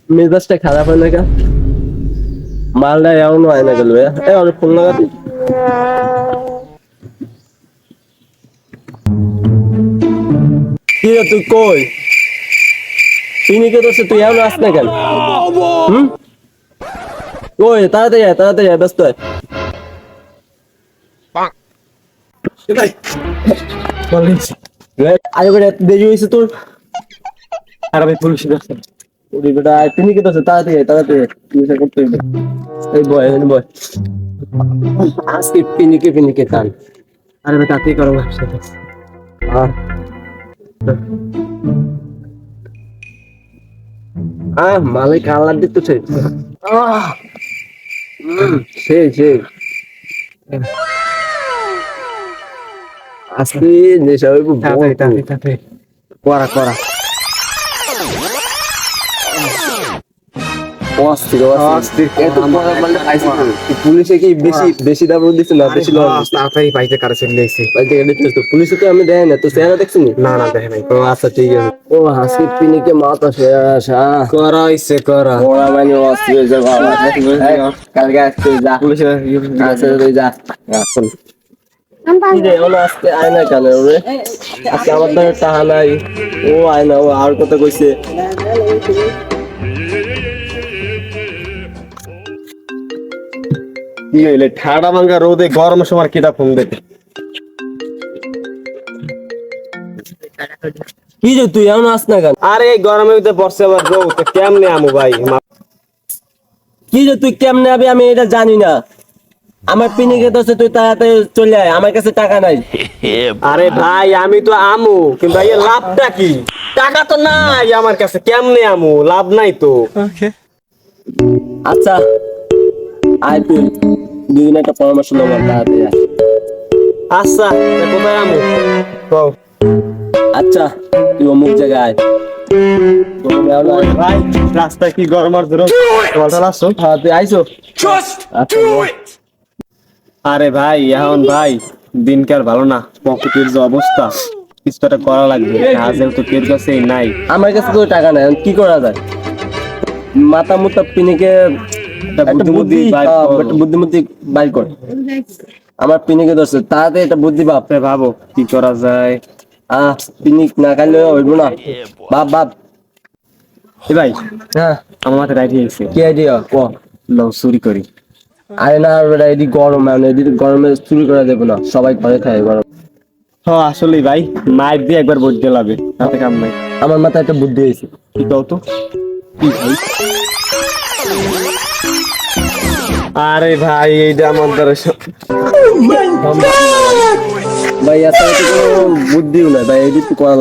মেজাজটা খারাপ হয় না কেন? মালটা এমনও হয় না গেল অনেক ফোন লাগাতে। কি রে তুই কই? পিনিকে দোষে তুই এমন আস না কেন? হুম? কই তাড়াতাড়ি আয়, ব্যস্ত হয়। আরে বেটা দেরি হয়েছে তোর। আর আমি পুলিশ ধরছি। ওরে বেটা পিনিকে দোষে তাড়াতাড়ি পুলিশে করতে হইবে। এই বয় বয় আজকে পিনিকে টান। আরে ভাই তাতেই করো ব্যবসা। আহ মালিক কালার দিতেছে। সেই আজকে নেশা হইব তাতে করা অস্থির এত করা মানে পাইছি না। পুলিশে কি বেশি দাম দিচ্ছে না বেশি লস দিচ্ছে? তাড়াতাড়ি পাইতে কারে চলে এসেছি। বাইতে গেলে তো পুলিশে তো আমি দেয় না তো চেহারা দেখছি নি? না দেখে নাই। ও আচ্ছা ঠিক আছে। ও হাসি পিনিকে মাথা শেষ করা হইছে করা। ওরা মানে অস্থির হয়ে যাবে বাবা। কালকে আসতে যা পুলিশের আচ্ছা তুই যা এখন কি রে ওলা আজকে আয় না কেন রে? আজকে আমার তো টাকা নাই। ও আয় না ও আর কথা কইছে। কি হইলে ঠাডা ভাঙ্গা রোদে গরমের সময় কিটা ফোন দেবে। কি রে তুই এমন আস না কেন? আরে এই গরমের ভিতরে বর্ষে আবার রোদ তো কেমনে আমু ভাই? কি রে তুই কেমনে আবি আমি এটা জানি না। আমার পিনিকে দোষে তুই তাড়াতাড়ি চলে আয়, আমার কাছে টাকা নাই। আরে ভাই আমি তো আমু কিন্তু এই লাভটা কি? টাকা তো নাই আমার কাছে, কেমনে আমু? লাভ নাই তো। আচ্ছা আয় তুই দুদিন একটা পরামর্শ নেবো তাড়াতাড়ি আয়। আচ্ছা তা কোথায় আমু? কও। আচ্ছা তুই অমুক জায়গায় আয়। গরমে এমন আয়। ভাই রাস্তায় কি গরম আর ধরো তোমার আসছো? হ্যাঁ তুই আইসো। আচ্ছা আরে ভাই এখন ভাই দিনকার ভালো না, পকেটের যে অবস্থা কিছু একটা করা লাগবে। কাজেও তো কেউ কাছে নাই। আমার কাছে তো টাকা নাই, এখন কি করা যায়? মাথা মুতা পিনিকে একটা বুদ্ধি বুদ্ধিমতি বাইর কর। আমার পিনিকে ধরছে তাড়াতাড়ি একটা বুদ্ধি ভাব। আপনি ভাবো কি করা যায়। পিনিক না খাইলে হইব না। বাপ এ ভাই হ্যাঁ আমার মাথায় আইডিয়া আছে। কি আইডিয়া ক? লও চুরি করি। আরে না বেটা এদিকে গরম মানে এদিকে গরমে চুরি করা যাবে না, সবাই ঘরে খায় গরম। হ্যাঁ আসলেই ভাই মাইর দিয়ে একবার বইতে লাগবে, তাতে কাম নাই। আমার মাথায় একটা বুদ্ধি হয়েছে। কি কও তো? কি ভাই? আরে ভাই এইটা আমার দ্বারা ভাই এত কোনো বুদ্ধিও নাই ভাই, এদিকে করা